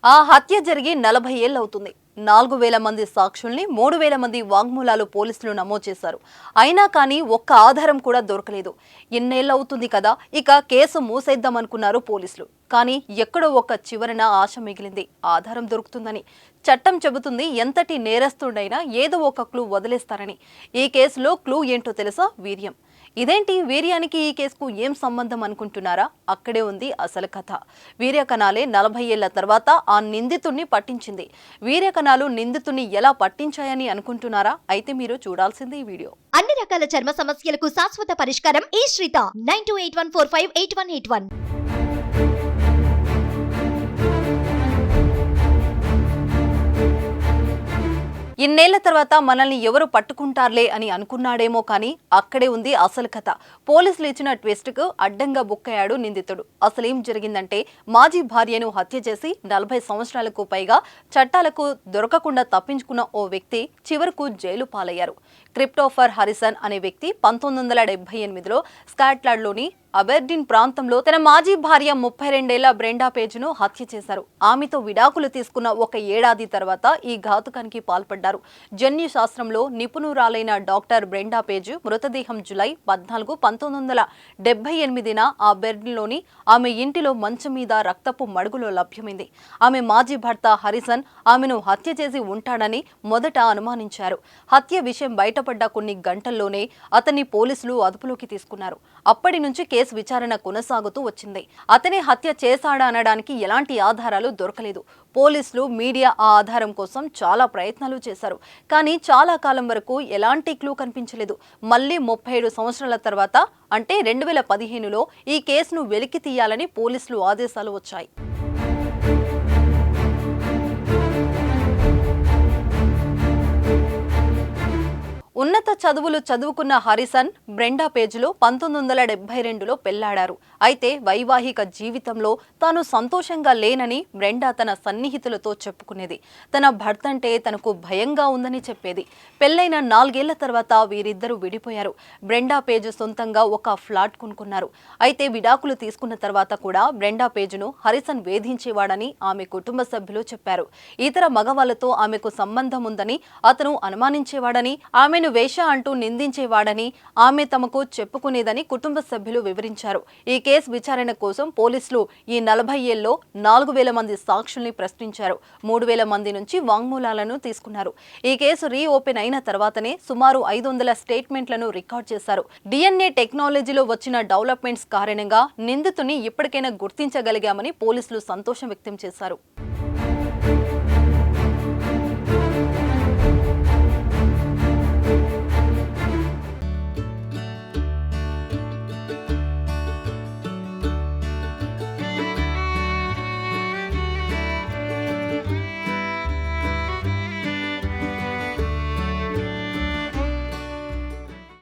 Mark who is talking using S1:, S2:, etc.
S1: ఆ హత్య జరిగి 40 ఏళ్లవుతుంది. 4000 మంది సాక్షుల్ని 3000 మంది వాంగ్మూలాలు పోలీసులు నమోదు చేశారు. అయినా కానీ ఒక్క ఆధారం కూడా దొరకలేదు. ఎన్నేళ్లవుతుంది కదా, ఇక కేసు మూసేద్దామనుకున్నారు పోలీసులు. కానీ ఎక్కడో ఒక చివరన ఆశ మిగిలింది, ఆధారం దొరుకుతుందని. చట్టం చెబుతుంది ఎంతటి నేరస్తుడైనా ఏదో ఒక క్లూ వదిలేస్తారని. ఈ కేసులో క్లూ ఏంటో తెలుసా? వీర్యం. ఇదేంటి, వీర్యానికి ఈ కేసుకు ఏం సంబంధం అనుకుంటున్నారా? అక్కడే ఉంది అసలు కథ. వీర్యకణాలే 40 ఏళ్ల తర్వాత ఆ నిందితుణ్ణి పట్టించింది. వీర్యకణాలు నిందితుణ్ణి ఎలా పట్టించాయని అనుకుంటున్నారా? అయితే మీరు చూడాల్సింది ఈ వీడియో.
S2: అన్ని రకాల చర్మ సమస్యలకు శాశ్వత పరిష్కారం ఈ శ్రీత 9281458181.
S1: ఇన్నేళ్ల తర్వాత మనల్ని ఎవరు పట్టుకుంటారులే అని అనుకున్నాడేమో కానీ అక్కడే ఉంది అసలు కథ. పోలీసులు ఇచ్చిన ట్విస్ట్కు అడ్డంగా బుక్కయ్యాడు నిందితుడు. అసలేం జరిగిందంటే, మాజీ భార్యను హత్య చేసి 40 సంవత్సరాలకు పైగా చట్టాలకు దొరకకుండా తప్పించుకున్న ఓ వ్యక్తి చివరకు జైలు పాలయ్యారు. క్రిప్టోఫర్ హారిసన్ అనే వ్యక్తి 1978లో స్కాట్లాండ్లోని అబెర్డీన్ ప్రాంతంలో తన మాజీ భార్య 32 ఏళ్ల బ్రెండా పేజ్ను హత్య చేశారు. ఆమెతో విడాకులు తీసుకున్న ఒక ఏడాది తర్వాత ఈ ఘాతుకానికి పాల్పడ్డారు. జన్యు శాస్త్రంలో నిపుణురాలైన డాక్టర్ బ్రెండా పేజ్ మృతదేహం జూలై 14, 1978న ఆ బెర్లిన్లోని ఆమె ఇంటిలో మంచం మీద రక్తపు మడుగులో లభ్యమైంది. ఆమె మాజీ భర్త హారిసన్ ఆమెను హత్య చేసి ఉంటాడని మొదట అనుమానించారు. హత్య విషయం బయటపడ్డ కొన్ని గంటల్లోనే అతన్ని పోలీసులు అదుపులోకి తీసుకున్నారు. అప్పటి నుంచి కేసు విచారణ కొనసాగుతూ వచ్చింది. అతనే హత్య చేశాడా అనడానికి ఎలాంటి ఆధారాలు దొరకలేదు. పోలీసులు, మీడియా ఆ ఆధారం కోసం చాలా ప్రయత్నాలు చేశారు. కానీ చాలా కాలం వరకు ఎలాంటి క్లూ కనిపించలేదు. మళ్ళీ 37 సంవత్సరాల తర్వాత అంటే 2015లో ఈ కేసును వెలికి తీయాలని పోలీసులు ఆదేశాలు వచ్చాయి. ఉన్నత చదువులు చదువుకున్న హారిసన్ బ్రెండా పేజ్లో 1972లో పెళ్లాడారు. అయితే వైవాహిక జీవితంలో తాను సంతోషంగా లేనని బ్రెండా తన సన్నిహితులతో చెప్పుకునేది. తన భర్త అంటే తనకు భయంగా ఉందని చెప్పేది. పెళ్లైన 4 ఏళ్ల తర్వాత వీరిద్దరూ విడిపోయారు. బ్రెండా పేజ్ సొంతంగా ఒక ఫ్లాట్ కొనుక్కున్నారు. అయితే విడాకులు తీసుకున్న తర్వాత కూడా బ్రెండా పేజ్ను హారిసన్ వేధించేవాడని ఆమె కుటుంబ సభ్యులు చెప్పారు. ఇతర మగవాళ్లతో ఆమెకు సంబంధం ఉందని అతను అనుమానించేవాడని, ఆమెను వేష అంటూ నిందించేవాడని ఆమె తమకు చెప్పుకునేదని కుటుంబ సభ్యులు వివరించారు. ఈ కేసు విచారణ కోసం పోలీసులు ఈ 40 ఏళ్లలో 4000 మంది సాక్షుల్ని ప్రశ్నించారు. 3000 మంది నుంచి వాంగ్మూలాలను తీసుకున్నారు. ఈ కేసు రీఓపెన్ అయిన తర్వాతనే సుమారు 500 స్టేట్మెంట్లను రికార్డ్ చేశారు. DNA టెక్నాలజీలో వచ్చిన డెవలప్మెంట్స్ కారణంగా నిందితుని ఇప్పటికైనా గుర్తించగలిగామని పోలీసులు సంతోషం వ్యక్తం చేశారు.